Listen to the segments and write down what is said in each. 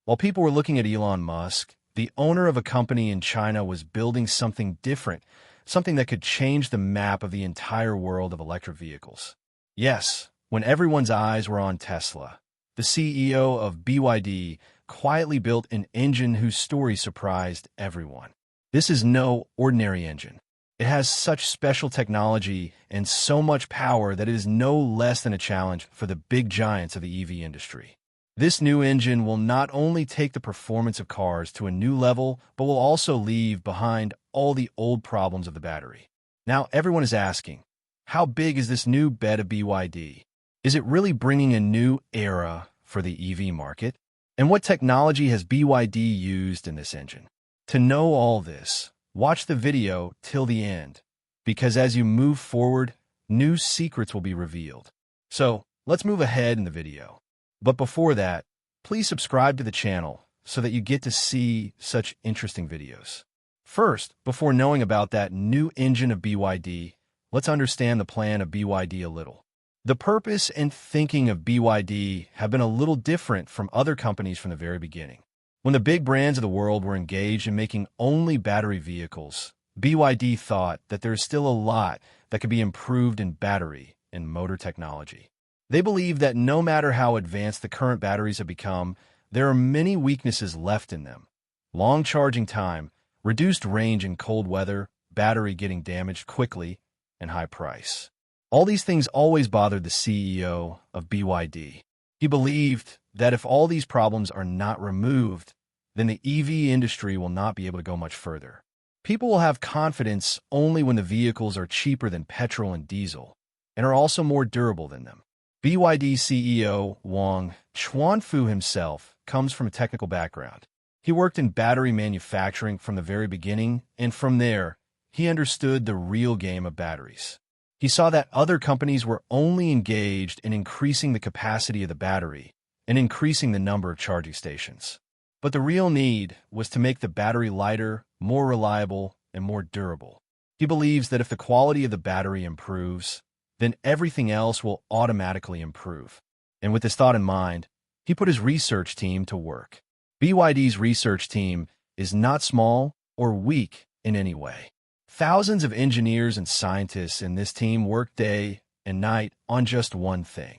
While people were looking at Elon Musk, the owner of a company in China was building something different, something that could change the map of the entire world of electric vehicles. Yes, when everyone's eyes were on Tesla, the CEO of BYD quietly built an engine whose story surprised everyone. This is no ordinary engine. It has such special technology and so much power that it is no less than a challenge for the big giants of the EV industry. This new engine will not only take the performance of cars to a new level, but will also leave behind all the old problems of the battery. Now, everyone is asking, how big is this new bet of BYD? Is it really bringing a new era for the EV market? And what technology has BYD used in this engine? To know all this, watch the video till the end, because as you move forward, new secrets will be revealed. So, let's move ahead in the video. But before that, please subscribe to the channel so that you get to see such interesting videos. First, before knowing about that new engine of BYD, let's understand the plan of BYD a little. The purpose and thinking of BYD have been a little different from other companies from the very beginning. When the big brands of the world were engaged in making only battery vehicles, BYD thought that there is still a lot that could be improved in battery and motor technology. They believe that no matter how advanced the current batteries have become, there are many weaknesses left in them. Long charging time, reduced range in cold weather, battery getting damaged quickly, and high price. All these things always bothered the CEO of BYD. He believed that if all these problems are not removed, then the EV industry will not be able to go much further. People will have confidence only when the vehicles are cheaper than petrol and diesel, and are also more durable than them. BYD CEO Wang Chuanfu himself comes from a technical background. He worked in battery manufacturing from the very beginning, and from there, he understood the real game of batteries. He saw that other companies were only engaged in increasing the capacity of the battery and increasing the number of charging stations. But the real need was to make the battery lighter, more reliable, and more durable. He believes that if the quality of the battery improves, then everything else will automatically improve. And with this thought in mind, he put his research team to work. BYD's research team is not small or weak in any way. Thousands of engineers and scientists in this team work day and night on just one thing: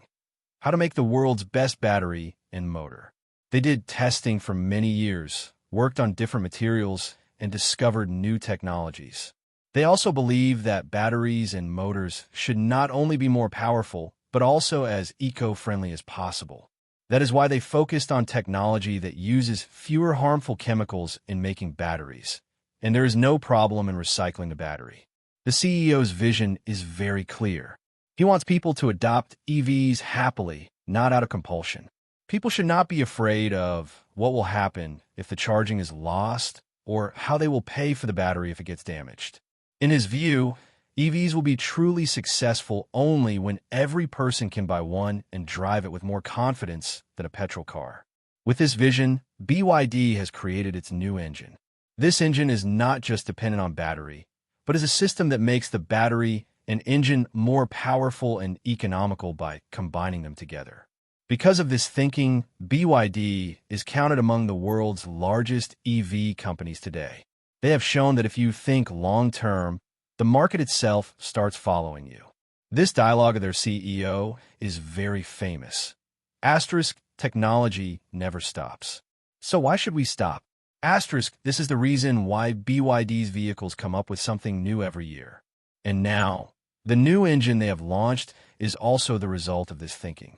how to make the world's best battery and motor. They did testing for many years, worked on different materials, and discovered new technologies. They also believe that batteries and motors should not only be more powerful, but also as eco-friendly as possible. That is why they focused on technology that uses fewer harmful chemicals in making batteries, and there is no problem in recycling the battery. The CEO's vision is very clear. He wants people to adopt EVs happily, not out of compulsion. People should not be afraid of what will happen if the charging is lost or how they will pay for the battery if it gets damaged. In his view, EVs will be truly successful only when every person can buy one and drive it with more confidence than a petrol car. With this vision, BYD has created its new engine. This engine is not just dependent on battery, but is a system that makes the battery and engine more powerful and economical by combining them together. Because of this thinking, BYD is counted among the world's largest EV companies today. They have shown that if you think long-term, the market itself starts following you. This dialogue of their CEO is very famous. Asterisk, technology never stops. So why should we stop? Asterisk, this is the reason why BYD's vehicles come up with something new every year. And now, the new engine they have launched is also the result of this thinking.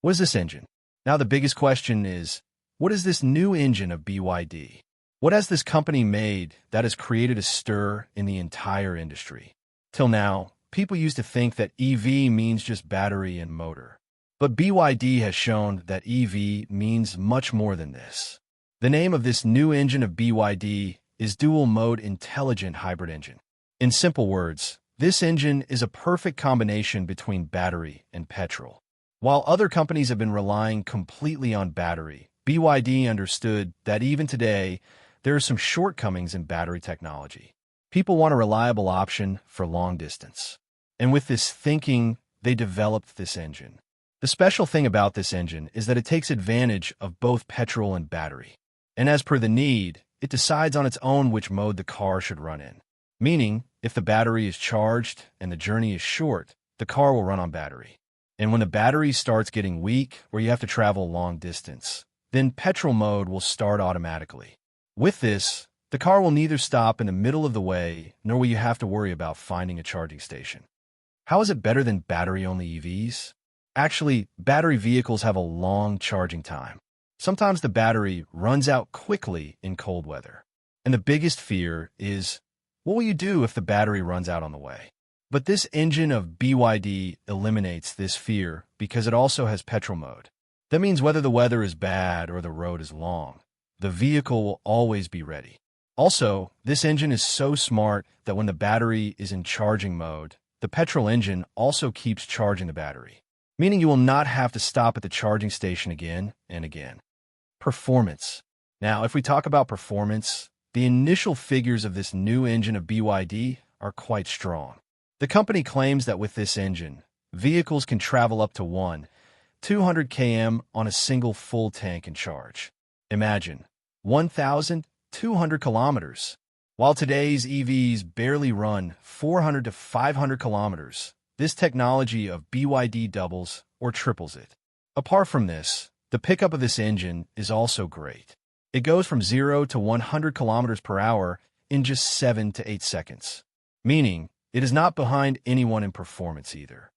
What is this engine? Now the biggest question is, what is this new engine of BYD? What has this company made that has created a stir in the entire industry? Till now, people used to think that EV means just battery and motor. But BYD has shown that EV means much more than this. The name of this new engine of BYD is Dual Mode Intelligent Hybrid Engine. In simple words, this engine is a perfect combination between battery and petrol. While other companies have been relying completely on battery, BYD understood that even today, there are some shortcomings in battery technology. People want a reliable option for long distance. And with this thinking, they developed this engine. The special thing about this engine is that it takes advantage of both petrol and battery. And as per the need, it decides on its own which mode the car should run in. Meaning, if the battery is charged and the journey is short, the car will run on battery. And when the battery starts getting weak or you have to travel a long distance, then petrol mode will start automatically. With this, the car will neither stop in the middle of the way, nor will you have to worry about finding a charging station. How is it better than battery-only EVs? Actually, battery vehicles have a long charging time. Sometimes the battery runs out quickly in cold weather. And the biggest fear is, what will you do if the battery runs out on the way? But this engine of BYD eliminates this fear because it also has petrol mode. That means whether the weather is bad or the road is long, the vehicle will always be ready. Also, this engine is so smart that when the battery is in charging mode, the petrol engine also keeps charging the battery, meaning you will not have to stop at the charging station again and again. Performance. Now, if we talk about performance, the initial figures of this new engine of BYD are quite strong. The company claims that with this engine, vehicles can travel up to 200 km on a single full tank and charge. Imagine, 1,200 kilometers. While today's EVs barely run 400 to 500 kilometers, this technology of BYD doubles or triples it. Apart from this, the pickup of this engine is also great. It goes from 0 to 100 kilometers per hour in just 7 to 8 seconds, meaning it is not behind anyone in performance either.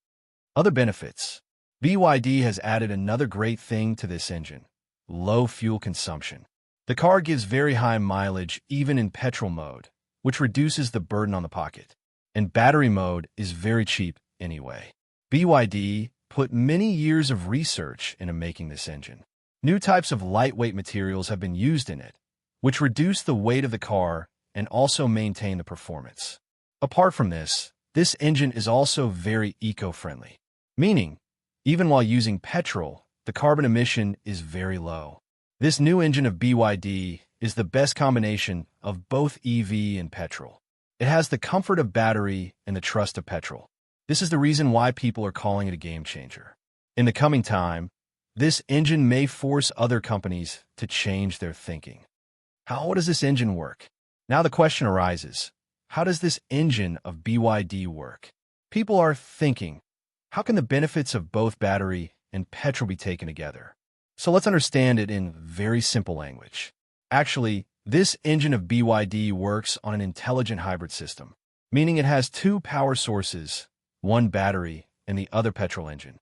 Other benefits. BYD has added another great thing to this engine: low fuel consumption. The car gives very high mileage even in petrol mode, which reduces the burden on the pocket. And battery mode is very cheap anyway. BYD put many years of research into making this engine. New types of lightweight materials have been used in it, which reduce the weight of the car and also maintain the performance. Apart from this engine is also very eco-friendly, meaning even while using petrol, the carbon emission is very low. This new engine of BYD is the best combination of both EV and petrol. It has the comfort of battery and the trust of petrol. This is the reason why people are calling it a game changer. In the coming time, this engine may force other companies to change their thinking. How does this engine work? Now the question arises, how does this engine of BYD work? People are thinking, how can the benefits of both battery and petrol be taken together? So let's understand it in very simple language. Actually, this engine of BYD works on an intelligent hybrid system, meaning it has two power sources, one battery and the other petrol engine.